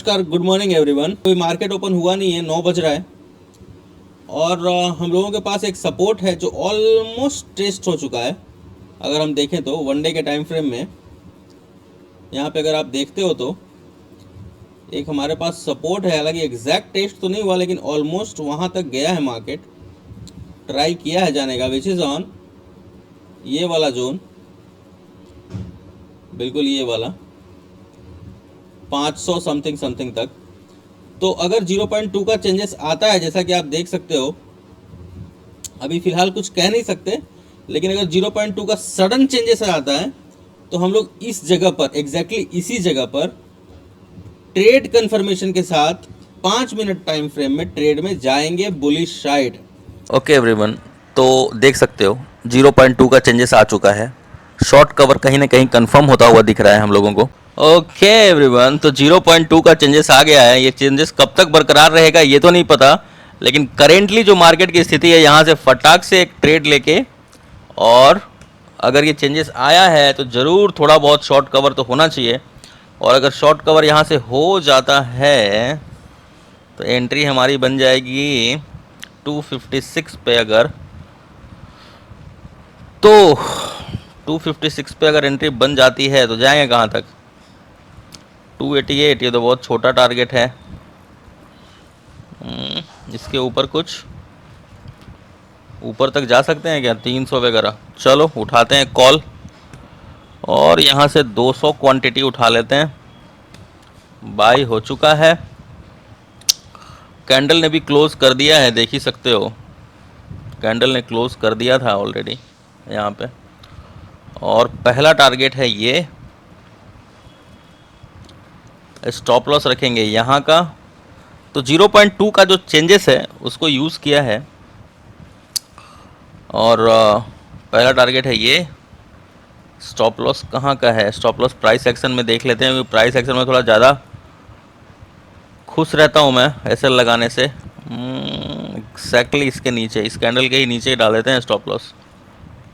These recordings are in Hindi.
नमस्कार, गुड मॉर्निंग एवरीवन। कोई मार्केट ओपन हुआ नहीं है, 9 बज रहा है और हम लोगों के पास एक सपोर्ट है जो ऑलमोस्ट टेस्ट हो चुका है। अगर हम देखें तो वन डे के टाइम फ्रेम में यहाँ पे अगर आप देखते हो तो एक हमारे पास सपोर्ट है। हालांकि एग्जैक्ट टेस्ट तो नहीं हुआ लेकिन ऑलमोस्ट वहाँ तक गया है, मार्केट ट्राई किया है जाने का, विच इज़ ऑन ये वाला जोन, बिल्कुल ये वाला 500 समथिंग तक। तो अगर 0.2 का चेंजेस आता है, जैसा कि आप देख सकते हो, अभी फिलहाल कुछ कह नहीं सकते, लेकिन अगर 0.2 का सडन चेंजेस आता है तो हम लोग इस जगह पर एग्जैक्टली इसी जगह पर ट्रेड कंफर्मेशन के साथ 5 मिनट टाइम फ्रेम में ट्रेड में जाएंगे बुलिश साइड। ओके एवरीवन, तो देख सकते हो 0.2 का चेंजेस आ चुका है। शॉर्ट कवर कहीं ना कहीं कंफर्म होता हुआ दिख रहा है हम लोगों को। ओके एवरीवन, तो 0.2 का चेंजेस आ गया है। ये चेंजेस कब तक बरकरार रहेगा ये तो नहीं पता, लेकिन करेंटली जो मार्केट की स्थिति है, यहाँ से फटाक से एक ट्रेड लेके, और अगर ये चेंजेस आया है तो ज़रूर थोड़ा बहुत शॉर्ट कवर तो होना चाहिए। और अगर शॉर्ट कवर यहाँ से हो जाता है तो एंट्री हमारी बन जाएगी 256 पे। अगर तो 256 पे अगर एंट्री बन जाती है तो जाएंगे कहाँ तक? 288। ये तो बहुत छोटा टारगेट है। इसके ऊपर कुछ ऊपर तक जा सकते हैं क्या? 300 वगैरह। चलो उठाते हैं कॉल और यहाँ से 200 क्वांटिटी उठा लेते हैं। बाई हो चुका है। कैंडल ने भी क्लोज कर दिया है, देख ही सकते हो। कैंडल ने क्लोज कर दिया था ऑलरेडी यहाँ पे। और पहला टारगेट है ये, स्टॉप लॉस रखेंगे यहाँ का। तो 0.2 का जो चेंजेस है उसको यूज़ किया है। और पहला टारगेट है ये। स्टॉप लॉस कहाँ का है? स्टॉप लॉस प्राइस एक्शन में देख लेते हैं, क्योंकि प्राइस एक्शन में थोड़ा ज़्यादा खुश रहता हूँ मैं एसएल लगाने से। एग्जैक्टली इसके नीचे, इस कैंडल के ही नीचे डाल देते हैं stop loss.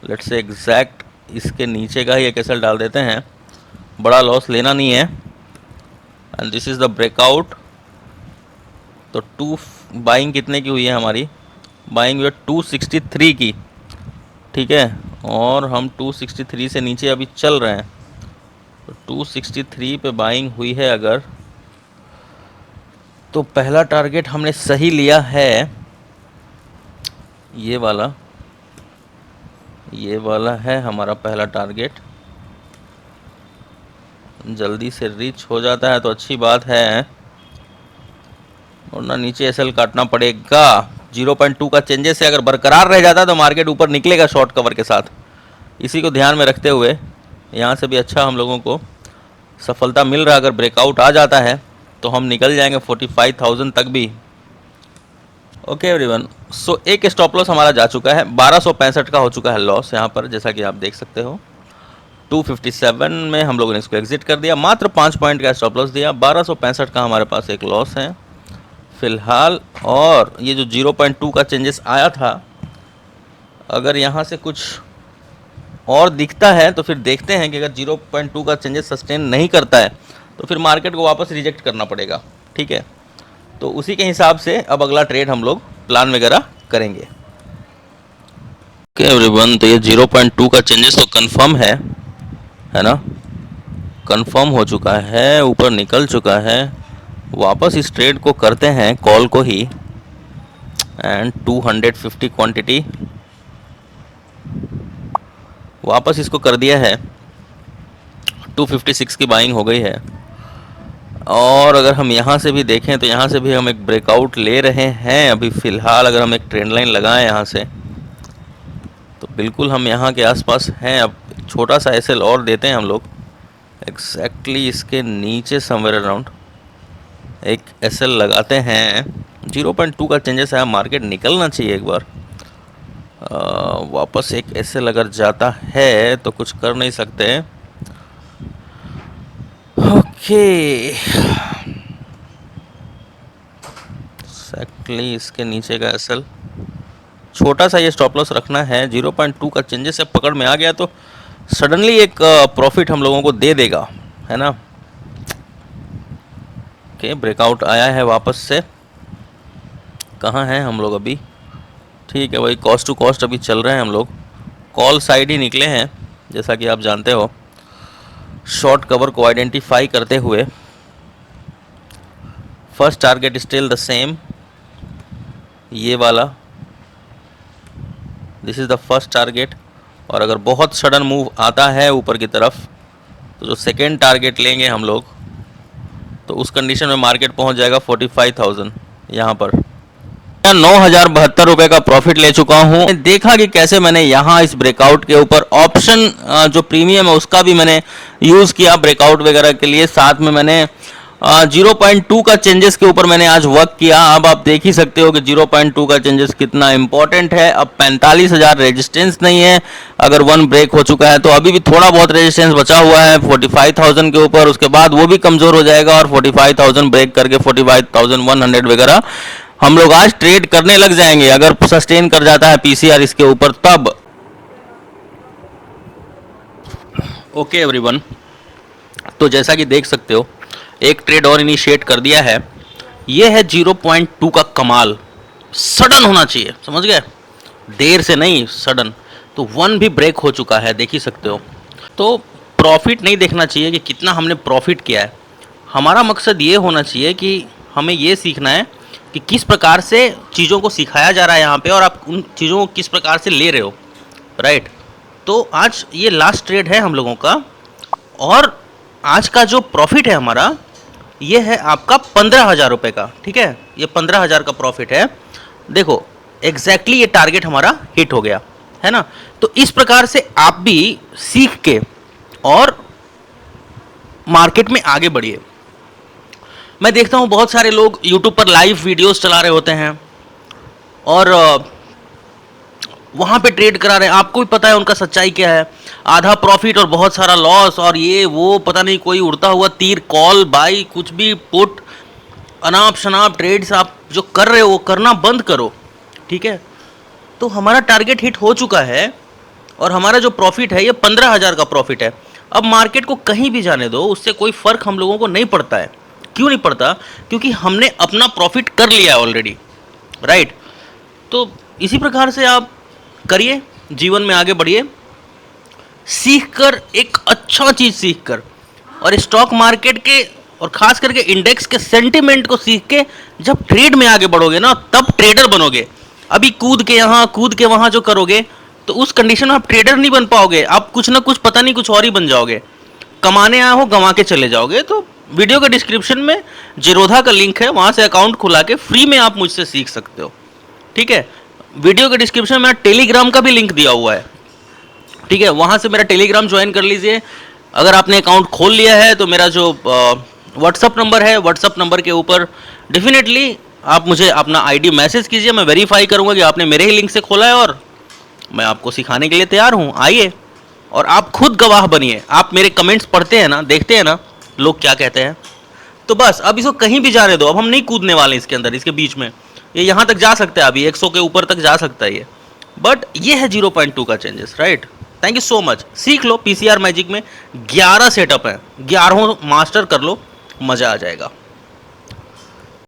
Let's say exact इसके नीचे का ही एक एसएल डाल देते हैं, बड़ा लॉस लेना नहीं है। And this is the breakout. तो बाइंग कितने की हुई है हमारी? बाइंग हुई है 263 की, ठीक है। और हम 263 से नीचे अभी चल रहे हैं। तो 263 पे बाइंग हुई है अगर, तो पहला टारगेट हमने सही लिया है। ये वाला है हमारा पहला टारगेट। जल्दी से रीच हो जाता है तो अच्छी बात है, वरना नीचे एसएल काटना पड़ेगा। 0.2 का चेंजेस से अगर बरकरार रह जाता है तो मार्केट ऊपर निकलेगा शॉर्ट कवर के साथ। इसी को ध्यान में रखते हुए यहाँ से भी अच्छा हम लोगों को सफलता मिल रहा है। अगर ब्रेकआउट आ जाता है तो हम निकल जाएंगे 45,000 तक भी। ओके एवरीवन, सो एक स्टॉप लॉस हमारा जा चुका है। 1265 का हो चुका है लॉस यहाँ पर, जैसा कि आप देख सकते हो। 257 में हम लोगों ने इसको एग्जिट कर दिया, मात्र 5 पॉइंट का स्टॉप लॉस दिया। 1265 का हमारे पास एक लॉस है फ़िलहाल। और ये जो 0.2 का चेंजेस आया था, अगर यहाँ से कुछ और दिखता है तो फिर देखते हैं कि अगर 0.2 का चेंजेस सस्टेन नहीं करता है तो फिर मार्केट को वापस रिजेक्ट करना पड़ेगा, ठीक है। तो उसी के हिसाब से अब अगला ट्रेड हम लोग प्लान वगैरह करेंगे। ओके एवरीवन, तो ये 0.2 का चेंजेस तो कंफर्म है ना? कंफर्म हो चुका है, ऊपर निकल चुका है। वापस इस ट्रेड को करते हैं, कॉल को ही। एंड 250 क्वांटिटी वापस इसको कर दिया है। 256 की बाइंग हो गई है। और अगर हम यहाँ से भी देखें तो यहाँ से भी हम एक ब्रेकआउट ले रहे हैं अभी फ़िलहाल। अगर हम एक ट्रेंड लाइन लगाएं यहाँ से तो बिल्कुल हम यहाँ के आसपास हैं। अब छोटा सा एसएल और देते हैं हम लोग, एग्जैक्टली इसके नीचे समवेयर अराउंड एक एसएल लगाते हैं। 0.2 का चेंजेस है, मार्केट निकलना चाहिए एक बार। वापस एक एसएल अगर जाता है तो कुछ कर नहीं सकते। ओके, एक्जैक्टली इसके नीचे का एसएल, छोटा सा ये स्टॉप लॉस रखना है। 0.2 का चेंजेस से पकड़ में आ गया तो सडनली एक प्रॉफिट हम लोगों को दे देगा, है ना। ओके, ब्रेकआउट आया है वापस से। कहाँ हैं हम लोग अभी? ठीक है भाई, कॉस्ट टू कॉस्ट अभी चल रहे हैं हम लोग। कॉल साइड ही निकले हैं जैसा कि आप जानते हो, शॉर्ट कवर को आइडेंटिफाई करते हुए। First target still the same, ये वाला, this is the first target. और अगर बहुत सडन मूव आता है ऊपर की तरफ तो जो सेकेंड टारगेट लेंगे हम लोग, तो उस कंडीशन में मार्केट पहुंच जाएगा 45,000 यहाँ पर। 9,072 रुपये का प्रॉफिट ले चुका हूँ। देखा कि कैसे मैंने यहाँ इस ब्रेकआउट के ऊपर ऑप्शन जो प्रीमियम है उसका भी मैंने यूज़ किया ब्रेकआउट वगैरह के लिए। साथ में मैंने 0.2 का चेंजेस के ऊपर मैंने आज वर्क किया। अब आप देख ही सकते हो कि 0.2 का चेंजेस कितना इंपॉर्टेंट है। अब 45,000 रेजिस्टेंस नहीं है, अगर 1 ब्रेक हो चुका है तो अभी भी थोड़ा बहुत रेजिस्टेंस बचा हुआ है 45,000 के ऊपर। उसके बाद वो भी कमज़ोर हो जाएगा और 45,000 ब्रेक करके 45,100 वगैरह हम लोग आज ट्रेड करने लग जाएंगे, अगर सस्टेन कर जाता है पीसीआर इसके ऊपर तब। ओके एवरीवन, तो जैसा कि देख सकते हो एक ट्रेड और इनिशिएट कर दिया है। ये है 0.2 का कमाल। सडन होना चाहिए, समझ गए? देर से नहीं, सडन। तो 1 भी ब्रेक हो चुका है, देख ही सकते हो। तो प्रॉफिट नहीं देखना चाहिए कि कितना हमने प्रॉफिट किया है। हमारा मकसद ये होना चाहिए कि हमें ये सीखना है कि किस प्रकार से चीज़ों को सिखाया जा रहा है यहाँ पे और आप उन चीज़ों को किस प्रकार से ले रहे हो, राइट? तो आज ये लास्ट ट्रेड है हम लोगों का और आज का जो प्रॉफिट है हमारा ये है आपका 15,000 रुपये का, ठीक है? ये 15,000 का प्रॉफिट है। देखो एग्जैक्टली ये टारगेट हमारा हिट हो गया है ना। तो इस प्रकार से आप भी सीख के और मार्केट में आगे बढ़िए। मैं देखता हूँ बहुत सारे लोग यूट्यूब पर लाइव वीडियोस चला रहे होते हैं और वहाँ पे ट्रेड करा रहे हैं। आपको भी पता है उनका सच्चाई क्या है, आधा प्रॉफिट और बहुत सारा लॉस और ये वो, पता नहीं कोई उड़ता हुआ तीर, कॉल बाई, कुछ भी पुट, अनाप शनाप ट्रेड्स आप जो कर रहे हो वो करना बंद करो, ठीक है? तो हमारा टारगेट हिट हो चुका है और हमारा जो प्रॉफिट है ये 15,000 का प्रॉफिट है। अब मार्केट को कहीं भी जाने दो, उससे कोई फ़र्क हम लोगों को नहीं पड़ता है। क्यों नहीं पड़ता? क्योंकि हमने अपना प्रॉफिट कर लिया है ऑलरेडी, राइट? तो इसी प्रकार से आप करिए, जीवन में आगे बढ़िए, सीखकर, एक अच्छा चीज़ सीखकर, और स्टॉक मार्केट के और ख़ास करके इंडेक्स के सेंटिमेंट को सीख के जब ट्रेड में आगे बढ़ोगे ना तब ट्रेडर बनोगे। अभी कूद के यहाँ कूद के वहाँ जो करोगे तो उस कंडीशन में आप ट्रेडर नहीं बन पाओगे। आप कुछ ना कुछ, पता नहीं कुछ और ही बन जाओगे। कमाने आए हो, गंवा के चले जाओगे। तो वीडियो के डिस्क्रिप्शन में जीरोधा का लिंक है, वहाँ से अकाउंट खुला के फ्री में आप मुझसे सीख सकते हो, ठीक है? वीडियो के डिस्क्रिप्शन में टेलीग्राम का भी लिंक दिया हुआ है, ठीक है? वहाँ से मेरा टेलीग्राम ज्वाइन कर लीजिए। अगर आपने अकाउंट खोल लिया है तो मेरा जो व्हाट्सअप नंबर है, व्हाट्सअप नंबर के ऊपर डेफिनेटली आप मुझे अपना आईडी मैसेज कीजिए। मैं वेरीफाई करूँगा कि आपने मेरे ही लिंक से खोला है और मैं आपको सिखाने के लिए तैयार हूँ। आइए और आप खुद गवाह बनिए। आप मेरे कमेंट्स पढ़ते हैं ना, देखते हैं ना लोग क्या कहते हैं। तो बस अब इसको कहीं भी जाने दो, अब हम नहीं कूदने वाले इसके अंदर, इसके बीच में। ये यहाँ तक जा सकता है, अभी 100 के ऊपर तक जा सकता है ये, बट ये है 0.2 का changes, right? Thank you so much. सीख लो, पीसीआर मैजिक में 11 सेटअप हैं, 11 मास्टर कर लो, मज़ा आ जाएगा।